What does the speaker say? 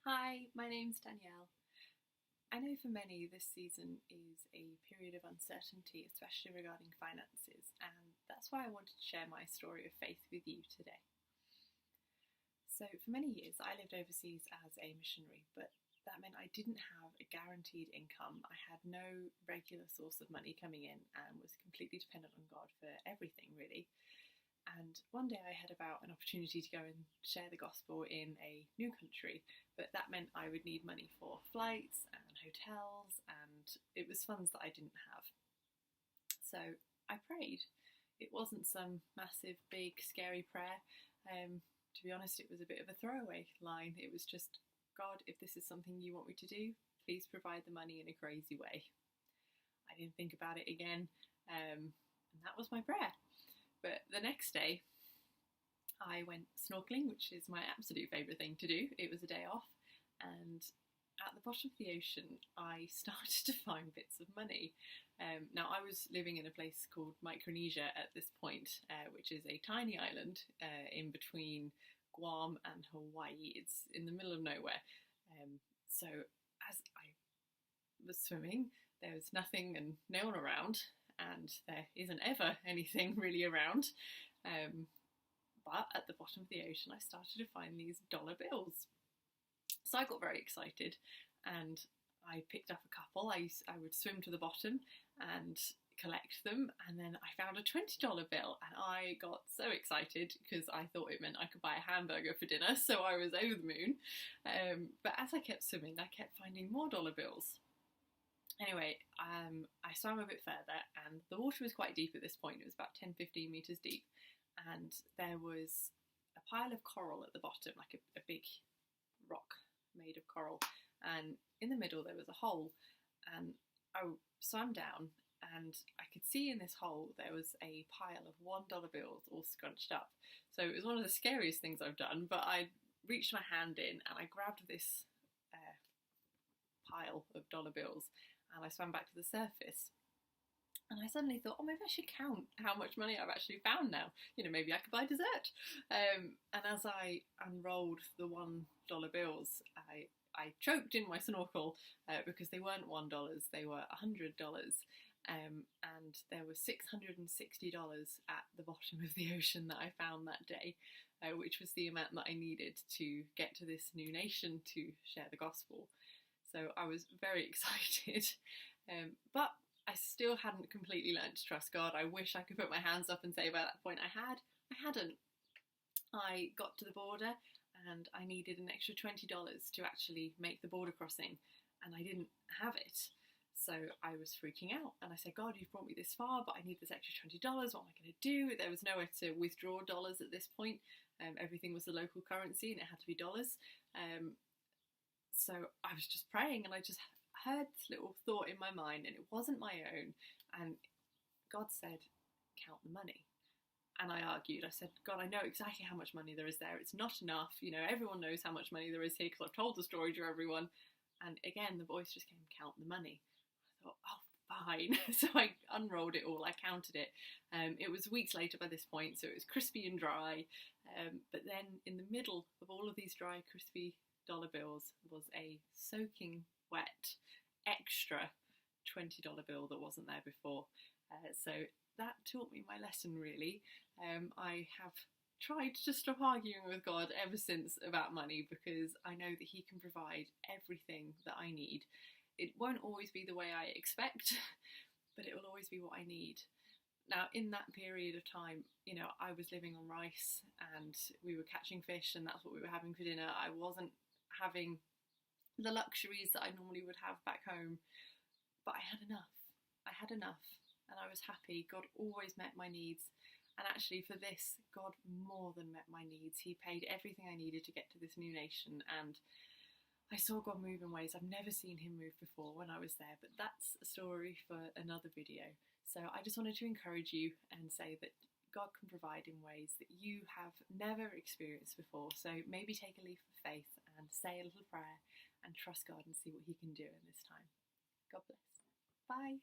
Hi, my name's Danielle. I know for many this season is a period of uncertainty, especially regarding finances, and that's why I wanted to share my story of faith with you today. So, for many years, I lived overseas as a missionary, but that meant I didn't have a guaranteed income. I had no regular source of money coming in and was completely dependent on God for everything, really. And one day I heard about an opportunity to go and share the gospel in a new country, but that meant I would need money for flights and hotels, and it was funds that I didn't have. So I prayed. It wasn't some massive, big, scary prayer. To be honest, it was a bit of a throwaway line. It was just, God, if this is something you want me to do, please provide the money in a crazy way. I didn't think about it again, and that was my prayer. But the next day, I went snorkeling, which is my absolute favourite thing to do. It was a day off, and at the bottom of the ocean, I started to find bits of money. Now, I was living in a place called Micronesia at this point, which is a tiny island in between Guam and Hawaii. It's in the middle of nowhere. So as I was swimming, there was nothing and no one around, and there isn't ever anything really around. But at the bottom of the ocean, I started to find these dollar bills. So I got very excited and I picked up a couple. I would swim to the bottom and collect them, and then I found a $20 bill and I got so excited because I thought it meant I could buy a hamburger for dinner, so I was over the moon. But as I kept swimming, I kept finding more dollar bills. Anyway, I swam a bit further and the water was quite deep at this point. It was about 10-15 metres deep, and there was a pile of coral at the bottom, like a big rock made of coral, and in the middle there was a hole, and I swam down and I could see in this hole there was a pile of $1 bills all scrunched up. So it was one of the scariest things I've done, but I reached my hand in and I grabbed this pile of dollar bills and I swam back to the surface. And I suddenly thought, oh, maybe I should count how much money I've actually found now. Maybe I could buy dessert. And as I unrolled the $1 bills, I choked in my snorkel because they weren't $1, they were $100. And there was $660 at the bottom of the ocean that I found that day, which was the amount that I needed to get to this new nation to share the gospel. So I was very excited, but I still hadn't completely learned to trust God. I wish I could put my hands up and say by that point I hadn't. I got to the border and I needed an extra $20 to actually make the border crossing, and I didn't have it. So I was freaking out and I said, God, you've brought me this far, but I need this extra $20. What am I going to do? There was nowhere to withdraw dollars at this point. Everything was the local currency and it had to be dollars. So I was just praying and I just heard this little thought in my mind, and it wasn't my own. And God said, count the money. And I argued. I said, God, I know exactly how much money there is there. It's not enough. Everyone knows how much money there is here because I've told the story to everyone. And again, the voice just came, count the money. I thought, oh, fine. So I unrolled it all. I counted it. It was weeks later by this point, so it was crispy and dry. But then in the middle of all of these dry, crispy dollar bills was a soaking wet extra $20 bill that wasn't there before. So that taught me my lesson, really. I have tried to stop arguing with God ever since about money, because I know that He can provide everything that I need. It won't always be the way I expect, but it will always be what I need. Now, in that period of time, I was living on rice and we were catching fish and that's what we were having for dinner. I wasn't having the luxuries that I normally would have back home, but I had enough. And I was happy. God always met my needs, and actually for this, God more than met my needs. He paid everything I needed to get to this new nation, and I saw God move in ways I've never seen Him move before when I was there, but that's a story for another video. So I just wanted to encourage you and say that God can provide in ways that you have never experienced before. So maybe take a leap of faith and say a little prayer and trust God and see what He can do in this time. God bless. Bye.